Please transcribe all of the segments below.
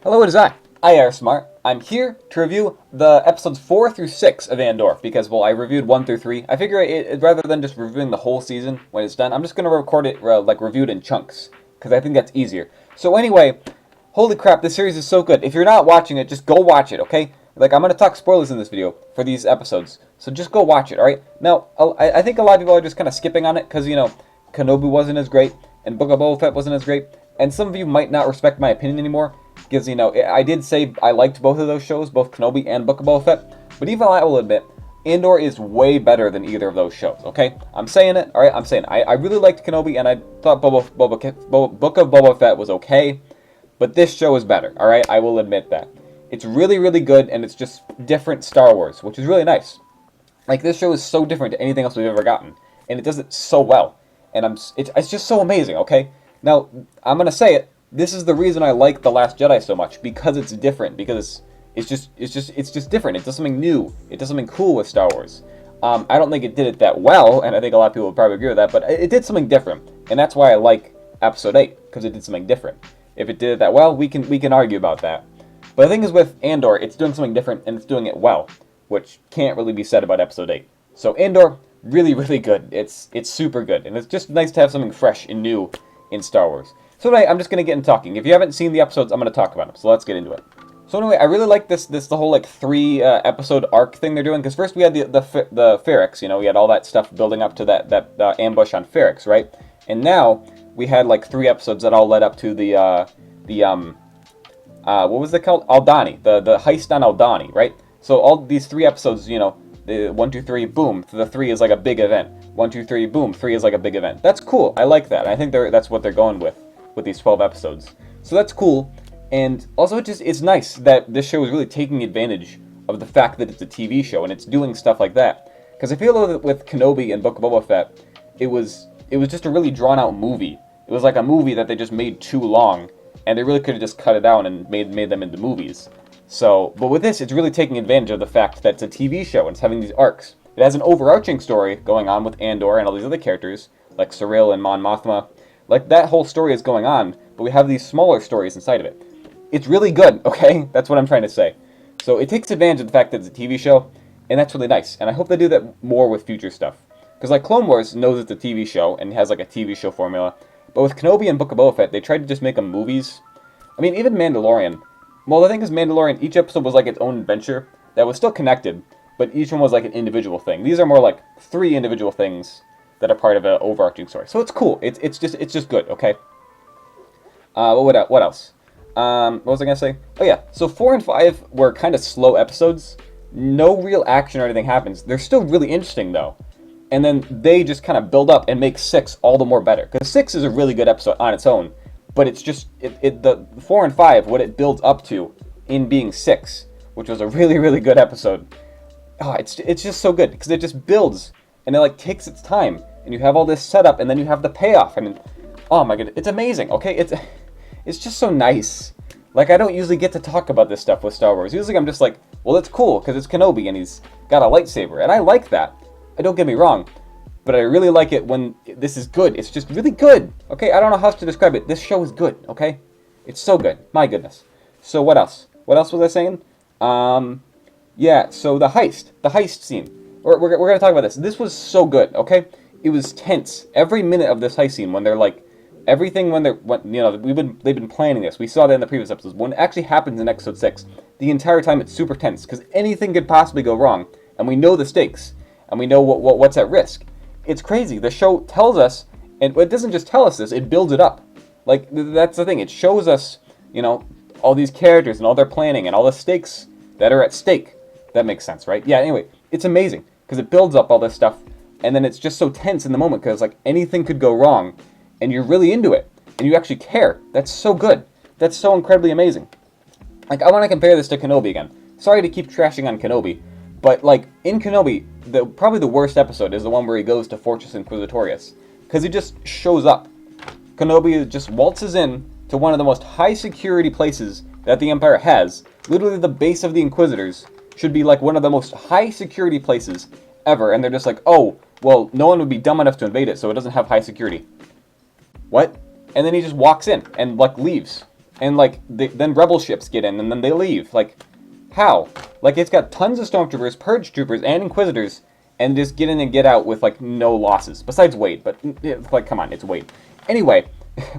Hello, it is IARESMART. I'm here to review the episodes 4 through 6 of Andor because, well, I reviewed 1 through 3. I figure rather than just reviewing the whole season when it's done, I'm just going to record it, review it in chunks because I think that's easier. So anyway, holy crap, this series is so good. If you're not watching it, just go watch it, okay? Like, I'm going to talk spoilers in this video for these episodes, so just go watch it, alright? Now, I think a lot of people are just kind of skipping on it because, you know, Kenobi wasn't as great, and Book of Boba Fett wasn't as great, and some of you might not respect my opinion anymore, because, you know, I did say I liked both of those shows, both Kenobi and Book of Boba Fett, but even I will admit, Andor is way better than either of those shows, okay? I'm saying it, alright? I'm saying I really liked Kenobi, and I thought Book of Boba Fett was okay, but this show is better, alright? I will admit that. It's really, really good, and it's just different Star Wars, which is really nice. Like, this show is so different to anything else we've ever gotten, and it does it so well, and it's just so amazing, okay? Now, I'm gonna say it, this is the reason I like The Last Jedi so much, because it's different, because it's just different. It does something new. It does something cool with Star Wars. I don't think it did it that well, and I think a lot of people would probably agree with that, but it did something different, and that's why I like Episode 8, because it did something different. If it did it that well, we can argue about that. But the thing is with Andor, it's doing something different, and it's doing it well, which can't really be said about Episode 8. So Andor, really, really good. It's super good, and it's just nice to have something fresh and new in Star Wars. So tonight, I'm just going to get into talking. If you haven't seen the episodes, I'm going to talk about them, so let's get into it. So anyway, I really like the whole, like, 3 episode arc thing they're doing, because first we had the Ferrix, you know, we had all that stuff building up to that ambush on Ferrix, right? And now, we had, like, 3 episodes that all led up to what was it called? Aldhani, the heist on Aldhani, right? So all these 3 episodes, you know, the 1, 2, 3, boom, the 3 is like a big event. 1, 2, 3, boom, 3 is like a big event. That's cool. I like that. I think that's what they're going with these 12 episodes. So that's cool. And also it's nice that this show is really taking advantage of the fact that it's a TV show and it's doing stuff like that. Because I feel that with Kenobi and Book of Boba Fett, it was just a really drawn out movie. It was like a movie that they just made too long, and they really could have just cut it down and made them into movies. So, but with this, it's really taking advantage of the fact that it's a TV show and it's having these arcs. It has an overarching story going on with Andor and all these other characters, like Cyril and Mon Mothma. Like, that whole story is going on, but we have these smaller stories inside of it. It's really good, okay? That's what I'm trying to say. So it takes advantage of the fact that it's a TV show, and that's really nice. And I hope they do that more with future stuff. Because, like, Clone Wars knows it's a TV show and has, like, a TV show formula. But with Kenobi and Book of Boba Fett, they tried to just make them movies. I mean, even Mandalorian. Well, the thing is, Mandalorian, each episode was like its own adventure that was still connected, but each one was like an individual thing. These are more like 3 individual things that are part of an overarching story. So it's cool. It's just good, okay? What else? What was I gonna say? Oh yeah, so 4 and 5 were kind of slow episodes. No real action or anything happens. They're still really interesting, though. And then they just kind of build up and make 6 all the more better. Because 6 is a really good episode on its own. But it's just, the 4 and 5, what it builds up to in being 6, which was a really, really good episode. Oh, it's just so good. Because it just builds. And it, like, takes its time. And you have all this setup. And then you have the payoff. And, oh my goodness, it's amazing, okay? It's just so nice. Like, I don't usually get to talk about this stuff with Star Wars. Usually I'm just like, well, it's cool. Because it's Kenobi and he's got a lightsaber. And I like that. Don't get me wrong, but I really like it when this is good. It's just really good, okay? I don't know how else to describe it. This show is good, okay? It's so good. My goodness. So what else? What else was I saying? Yeah, so the heist scene. We're going to talk about this. This was so good, okay? It was tense. Every minute of this heist scene when they're like, everything you know, they've been planning this. We saw that in the previous episodes. When it actually happens in episode 6, the entire time it's super tense because anything could possibly go wrong, and we know the stakes. And we know what's at risk. It's crazy. The show tells us, and it doesn't just tell us this, it builds it up. Like, that's the thing. It shows us, you know, all these characters and all their planning and all the stakes that are at stake. That makes sense, right? Yeah, anyway, it's amazing. Because it builds up all this stuff, and then it's just so tense in the moment, because, like, anything could go wrong, and you're really into it, and you actually care. That's so good. That's so incredibly amazing. Like, I want to compare this to Kenobi again. Sorry to keep trashing on Kenobi, but, like, in Kenobi, probably the worst episode is the one where he goes to Fortress Inquisitorius. Because he just shows up. Kenobi just waltzes in to one of the most high-security places that the Empire has. Literally the base of the Inquisitors should be, like, one of the most high-security places ever. And they're just like, oh, well, no one would be dumb enough to invade it, so it doesn't have high security. What? And then he just walks in and, like, leaves. and like then rebel ships get in and then they leave. Like, how? Like, it's got tons of stormtroopers, purge troopers, and inquisitors, and just get in and get out with like no losses besides Wade. But like, come on, it's Wade. Anyway,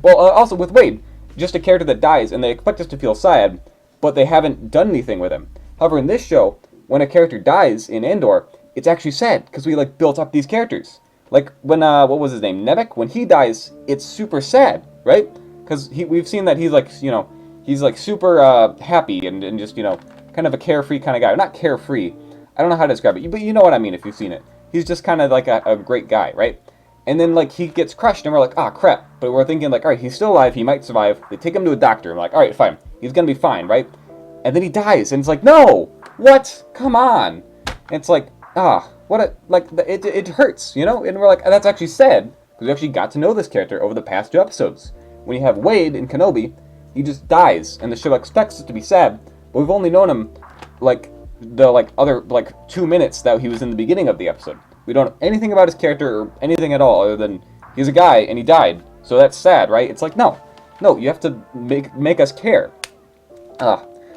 well, also with Wade, just a character that dies, and they expect us to feel sad, but they haven't done anything with him. However, in this show, when a character dies in Andor, it's actually sad because we like built up these characters. Like when what was his name, Nebek? When he dies, it's super sad, right? Because we've seen that he's like, you know, he's like super happy and just, you know, kind of a carefree kind of guy. Not carefree. I don't know how to describe it, but you know what I mean if you've seen it. He's just kind of like a great guy, right? And then like he gets crushed, and we're like, ah, crap. But we're thinking like, all right, he's still alive. He might survive. They take him to a doctor. And we're like, all right, fine. He's gonna be fine, right? And then he dies, and it's like, no, what? Come on. And it's like, what a, like, it hurts, you know? And we're like, that's actually sad, because we actually got to know this character over the past 2 episodes. When you have Wade in Kenobi, he just dies, and the show expects it to be sad, but we've only known him, like, the, like, other, like, 2 minutes that he was in the beginning of the episode. We don't know anything about his character or anything at all, other than he's a guy, and he died, so that's sad, right? It's like, no, you have to make us care.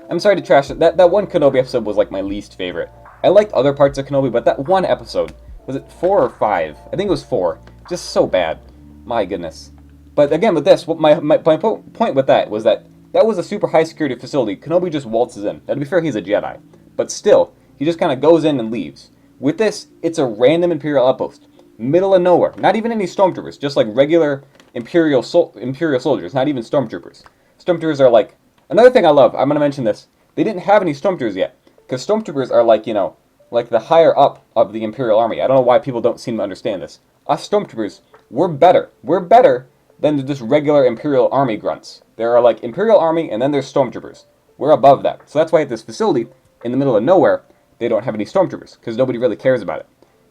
I'm sorry to trash it. That one Kenobi episode was, like, my least favorite. I liked other parts of Kenobi, but that one episode, was it 4 or 5? I think it was 4. Just so bad. My goodness. But again, with this, my point with that was that was a super high security facility. Kenobi just waltzes in. Now, to be fair, he's a Jedi. But still, he just kind of goes in and leaves. With this, it's a random Imperial outpost. Middle of nowhere. Not even any stormtroopers. Just like regular Imperial soldiers. Not even stormtroopers. Stormtroopers are like... Another thing I love, I'm going to mention this. They didn't have any stormtroopers yet. Because stormtroopers are like, you know, like the higher up of the Imperial Army. I don't know why people don't seem to understand this. Us stormtroopers, we're better. We're better than just regular Imperial Army grunts. There are like Imperial Army and then there's stormtroopers. We're above that. So that's why at this facility, in the middle of nowhere, they don't have any stormtroopers. Because nobody really cares about it.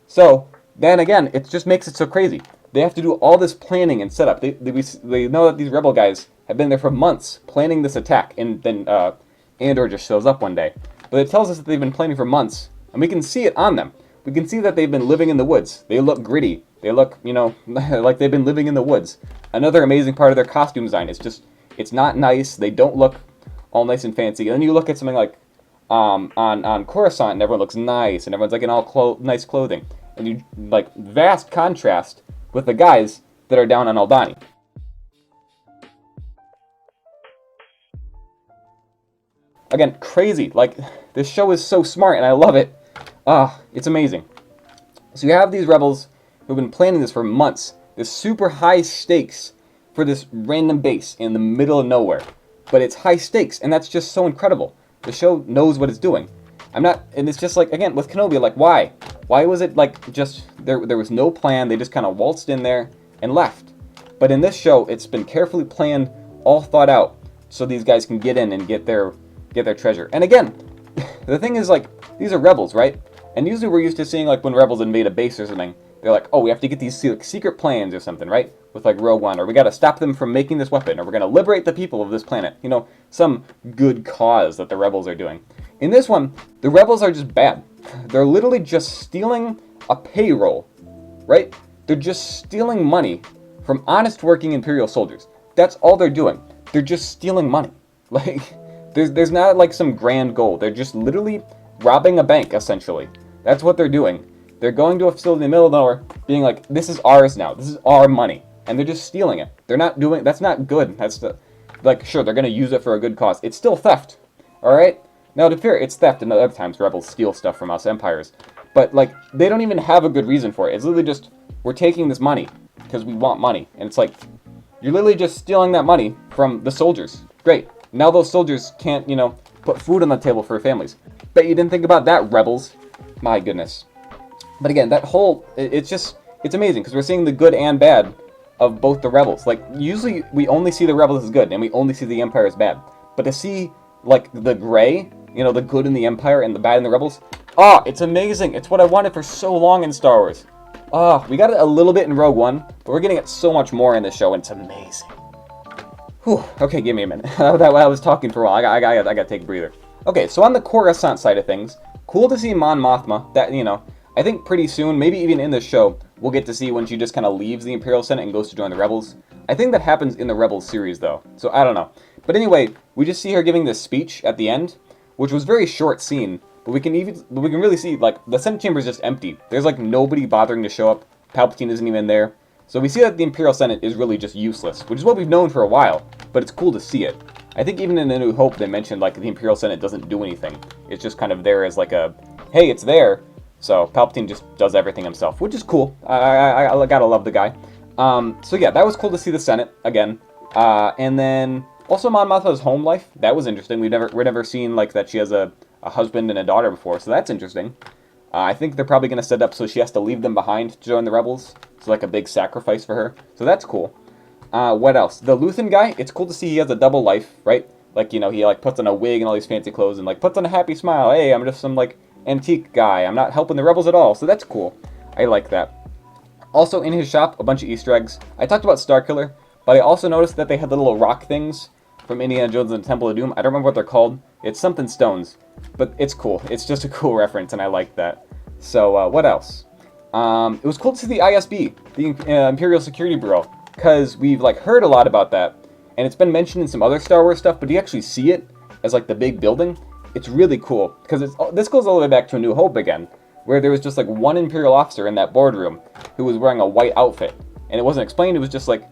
So, then again, it just makes it so crazy. They have to do all this planning and setup. They know that these rebel guys have been there for months planning this attack. And then Andor just shows up one day. But it tells us that they've been planning for months, and we can see it on them. We can see that they've been living in the woods. They look gritty. They look, you know, like they've been living in the woods. Another amazing part of their costume design is just, it's not nice. They don't look all nice and fancy. And then you look at something like on Coruscant, and everyone looks nice, and everyone's like in all nice clothing. And you, like, vast contrast with the guys that are down on Aldhani. Again, crazy. Like, this show is so smart, and I love it. It's amazing. So you have these rebels who've been planning this for months. This super high stakes for this random base in the middle of nowhere. But it's high stakes, and that's just so incredible. The show knows what it's doing. And it's just like, again, with Kenobi, like, why? Why was it, like, just, there was no plan, they just kind of waltzed in there and left. But in this show, it's been carefully planned, all thought out, so these guys can get in and get their treasure. And again, the thing is, like, these are rebels, right? And usually we're used to seeing, like, when rebels invade a base or something, they're like, oh, we have to get these secret plans or something, right? With, like, Rogue One, or we gotta stop them from making this weapon, or we're gonna liberate the people of this planet. You know, some good cause that the rebels are doing. In this one, the rebels are just bad. They're literally just stealing a payroll, right? They're just stealing money from honest working Imperial soldiers. That's all they're doing. They're just stealing money. Like, there's not like some grand goal. They're just literally robbing a bank, essentially. That's what they're doing. They're going to a facility in the middle of nowhere, being like, this is ours now. This is our money. And they're just stealing it. They're not doing, that's not good. That's like, sure, they're going to use it for a good cause. It's still theft. Alright? Now, to be fair, it's theft, and other times rebels steal stuff from us empires. But, like, they don't even have a good reason for it. It's literally just, we're taking this money because we want money. And it's like, you're literally just stealing that money from the soldiers. Great. Now those soldiers can't, you know, put food on the table for families. Bet you didn't think about that, rebels. My goodness. But again, that whole, it's amazing, because we're seeing the good and bad of both the rebels. Like, usually we only see the rebels as good, and we only see the Empire as bad. But to see, like, the gray, you know, the good in the Empire and the bad in the rebels, it's amazing. It's what I wanted for so long in Star Wars. We got it a little bit in Rogue One, but we're getting it so much more in this show, and it's amazing. Whew, okay, give me a minute. I was talking for a while. I gotta take a breather. Okay, so on the Coruscant side of things, cool to see Mon Mothma. That, you know, I think pretty soon, maybe even in this show, we'll get to see when she just kind of leaves the Imperial Senate and goes to join the Rebels. I think that happens in the Rebels series, though, so I don't know. But anyway, we just see her giving this speech at the end, which was a very short scene. But we can really see, like, the Senate chamber is just empty. There's, like, nobody bothering to show up. Palpatine isn't even there. So we see that the Imperial Senate is really just useless, which is what we've known for a while, but it's cool to see it. I think even in A New Hope they mentioned, like, the Imperial Senate doesn't do anything. It's just kind of there as, like, a, hey, it's there. So Palpatine just does everything himself, which is cool. I gotta love the guy. So yeah, that was cool to see the Senate again. And then also Mon Mothma's home life. That was interesting. We're never seen, like, that she has a husband and a daughter before, so that's interesting. I think they're probably going to set up so she has to leave them behind to join the rebels. So like a big sacrifice for her. So that's cool. What else? The Luthen guy, it's cool to see he has a double life, right? Like, you know, he like puts on a wig and all these fancy clothes and like puts on a happy smile. Hey, I'm just some like antique guy. I'm not helping the rebels at all. So that's cool. I like that. Also in his shop, a bunch of Easter eggs. I talked about Starkiller, but I also noticed that they had the little rock things from Indiana Jones and the Temple of Doom. I don't remember what they're called. It's something stones, but it's cool. It's just a cool reference, and I like that. So, what else? It was cool to see the ISB, the Imperial Security Bureau, because we've, like, heard a lot about that, and it's been mentioned in some other Star Wars stuff, but you actually see it as, like, the big building. It's really cool, because this goes all the way back to A New Hope again, where there was just, like, one Imperial officer in that boardroom who was wearing a white outfit, and it wasn't explained. It was just, like,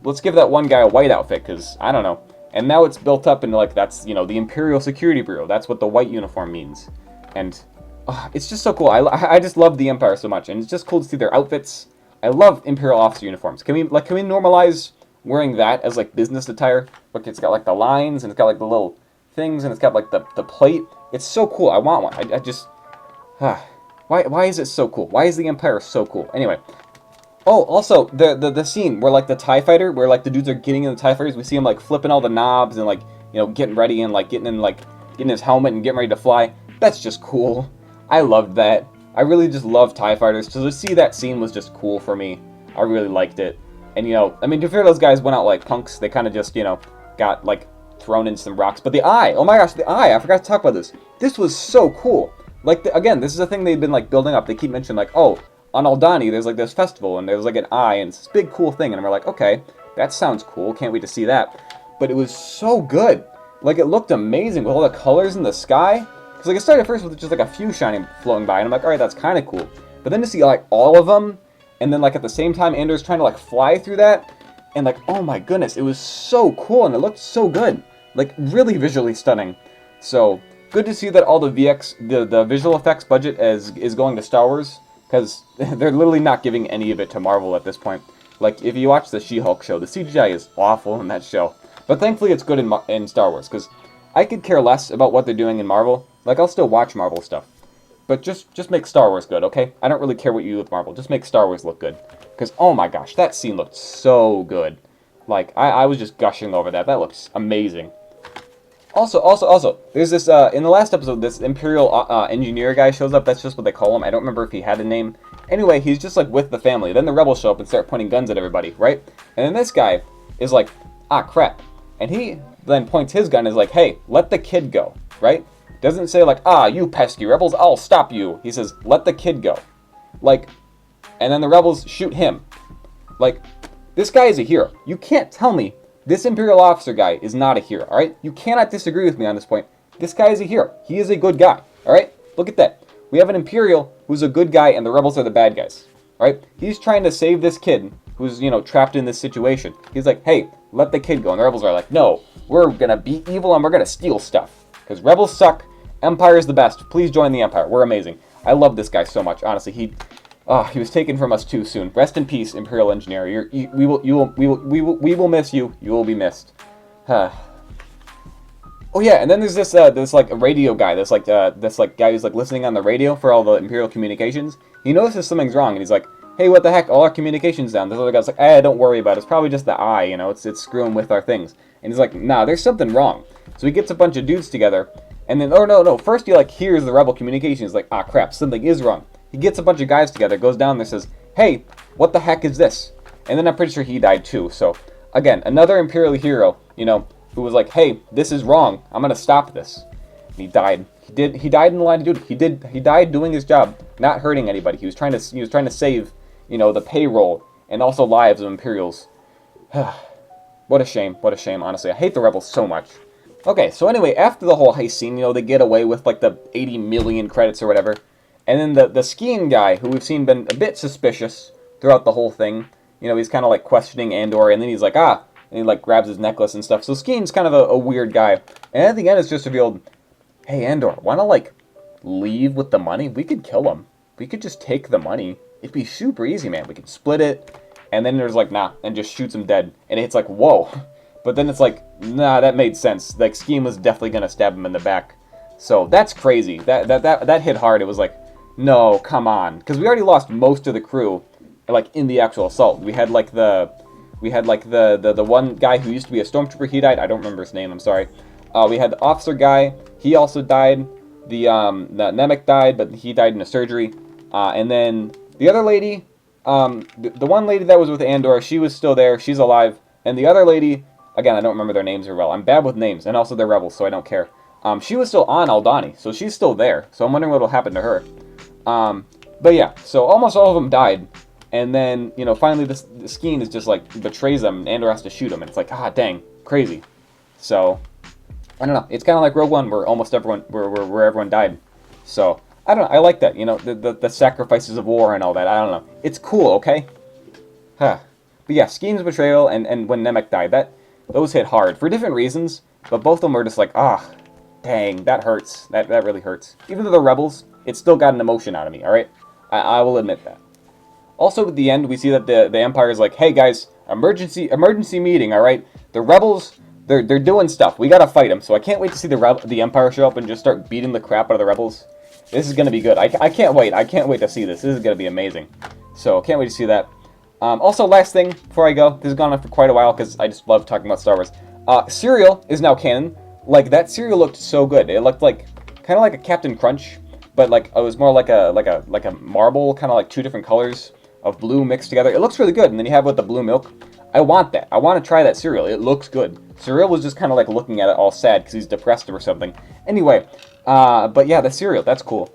let's give that one guy a white outfit, because, I don't know. And now it's built up into, like, that's, you know, the Imperial Security Bureau. That's what the white uniform means. And it's just so cool. I just love the Empire so much. And it's just cool to see their outfits. I love Imperial officer uniforms. Can we normalize wearing that as, like, business attire? Look, it's got, like, the lines, and it's got, like, the little things, and it's got, like, the plate. It's so cool. I want one. I just... why is it so cool? Why is the Empire so cool? Anyway... Oh, also, the scene where, like, the TIE fighter, where, like, the dudes are getting in the TIE fighters, we see him, like, flipping all the knobs and, like, you know, getting ready and, like, getting his helmet and getting ready to fly. That's just cool. I loved that. I really just love TIE fighters, so to see that scene was just cool for me. I really liked it. And, you know, I mean, to be fair, those guys went out like punks. They kind of just, you know, got, like, thrown into some rocks. But the eye, oh my gosh, the eye, I forgot to talk about this. This was so cool. Like, again, this is a thing they've been, like, building up. They keep mentioning, like, oh, on Aldhani, there's, like, this festival, and there's, like, an eye, and it's this big, cool thing, and we're like, okay, that sounds cool, can't wait to see that. But it was so good. Like, it looked amazing with all the colors in the sky. Because, like, it started first with just, like, a few shining, floating by, and I'm like, alright, that's kind of cool. But then to see, like, all of them, and then, like, at the same time, Andor's trying to, like, fly through that, and, like, oh my goodness, it was so cool, and it looked so good. Like, really visually stunning. So, good to see that all the the visual effects budget is going to Star Wars. Because they're literally not giving any of it to Marvel at this point. Like, if you watch the She-Hulk show, the CGI is awful in that show. But thankfully it's good in Star Wars, because I could care less about what they're doing in Marvel. Like, I'll still watch Marvel stuff. But just make Star Wars good, okay? I don't really care what you do with Marvel. Just make Star Wars look good. Because, oh my gosh, that scene looked so good. Like, I was just gushing over that. That looks amazing. Also, there's this, in the last episode, this Imperial engineer guy shows up. That's just what they call him. I don't remember if he had a name. Anyway, he's just, like, with the family. Then the rebels show up and start pointing guns at everybody, right? And then this guy is like, ah, crap. And he then points his gun and is like, hey, let the kid go, right? Doesn't say, like, ah, you pesky rebels, I'll stop you. He says, let the kid go. Like, and then the rebels shoot him. Like, this guy is a hero. You can't tell me this Imperial officer guy is not a hero, alright? You cannot disagree with me on this point. This guy is a hero. He is a good guy, alright? Look at that. We have an Imperial who's a good guy and the rebels are the bad guys, alright? He's trying to save this kid who's, you know, trapped in this situation. He's like, hey, let the kid go. And the rebels are like, no, we're gonna be evil and we're gonna steal stuff. Because rebels suck. Empire is the best. Please join the Empire. We're amazing. I love this guy so much. Honestly, he was taken from us too soon. Rest in peace, Imperial Engineer. We will miss you. You will be missed. Oh yeah, and then there's this like a radio guy. This guy who's like listening on the radio for all the Imperial communications. He notices something's wrong, and he's like, "Hey, what the heck? All our communications down." This other guy's like, don't worry about it. It's probably just the eye. You know, it's screwing with our things." And he's like, "Nah, there's something wrong." So he gets a bunch of dudes together, and then no. First he like hears the rebel communications. Like, ah, crap, something is wrong. He gets a bunch of guys together, goes down there, says, "Hey, what the heck is this?" And then I'm pretty sure he died too. So again, another Imperial hero, you know, who was like, "Hey, this is wrong. I'm gonna stop this." And he died. He died in the line of duty. He died doing his job, not hurting anybody. He was trying to save, you know, the payroll and also lives of Imperials. What a shame. What a shame, honestly. I hate the Rebels so much. Okay, so anyway, after the whole heist scene, they get away with, like, the 80 million credits or whatever. And then the skiing guy, who we've seen been a bit suspicious throughout the whole thing, he's kind of, like, questioning Andor, and then he's like, and he, like, grabs his necklace and stuff. So skiing's kind of a weird guy. And at the end, it's just revealed, hey, Andor, wanna, like, leave with the money? We could kill him. We could just take the money. It'd be super easy, man. We could split it. And then there's like, nah, and just shoots him dead. And it's like, whoa. But then it's like, nah, that made sense. Like, Scheme was definitely gonna stab him in the back. So that's crazy. That hit hard. It was like, no, come on. Because we already lost most of the crew, like, in the actual assault. We had like the one guy who used to be a stormtrooper. He died. I don't remember his name. I'm sorry. We had the officer guy. He also died. The Nemec died, but he died in a surgery. And then the other lady, the one lady that was with Andor, she was still there. She's alive. And the other lady, again, I don't remember their names very well. I'm bad with names, and also they're rebels, so I don't care. She was still on Aldhani, so she's still there. So I'm wondering what will happen to her. But yeah, so almost all of them died. And then, finally the Skeen is just like, betrays them, and Andor has to shoot him. And it's like, ah, dang, crazy. So, I don't know. It's kind of like Rogue One, where almost everyone, where everyone died. So, I don't know. I like that, the sacrifices of war and all that. I don't know. It's cool, okay? Huh. But yeah, Skeen's betrayal and when Nemec died, those hit hard for different reasons, but both of them were just like, ah, dang, that hurts. That really hurts. Even though they're rebels, it still got an emotion out of me, alright? I will admit that. Also, at the end, we see that the Empire is like, hey guys, emergency meeting, alright? The rebels, they're doing stuff. We gotta fight them. So I can't wait to see the Empire show up and just start beating the crap out of the rebels. This is gonna be good. I can't wait. I can't wait to see this. This is gonna be amazing. So, can't wait to see that. Also, last thing before I go, this has gone on for quite a while because I just love talking about Star Wars. Cereal is now canon. Like, that cereal looked so good. It looked like, kind of like a Captain Crunch, but like, it was more like a marble, kind of like two different colors of blue mixed together. It looks really good, and then you have with the blue milk. I want that. I want to try that cereal. It looks good. Cereal was just kind of like looking at it all sad because he's depressed or something. Anyway, but yeah, the cereal, that's cool.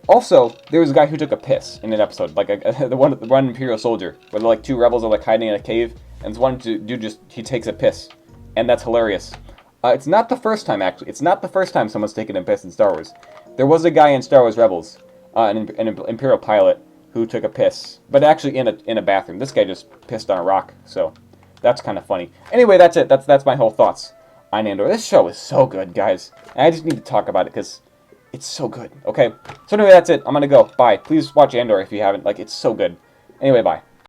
Also, there was a guy who took a piss in an episode, like the one Imperial soldier, where like two rebels are like hiding in a cave, and this one dude he takes a piss, and that's hilarious. It's not the first time, actually. It's not the first time someone's taken a piss in Star Wars. There was a guy in Star Wars Rebels, an Imperial pilot, who took a piss, but actually in a bathroom. This guy just pissed on a rock, so that's kind of funny. Anyway, that's it. That's my whole thoughts on Andor. This show is so good, guys. And I just need to talk about it because it's so good. Okay, so anyway, that's it. I'm gonna go. Bye. Please watch Andor if you haven't. Like, it's so good. Anyway, bye.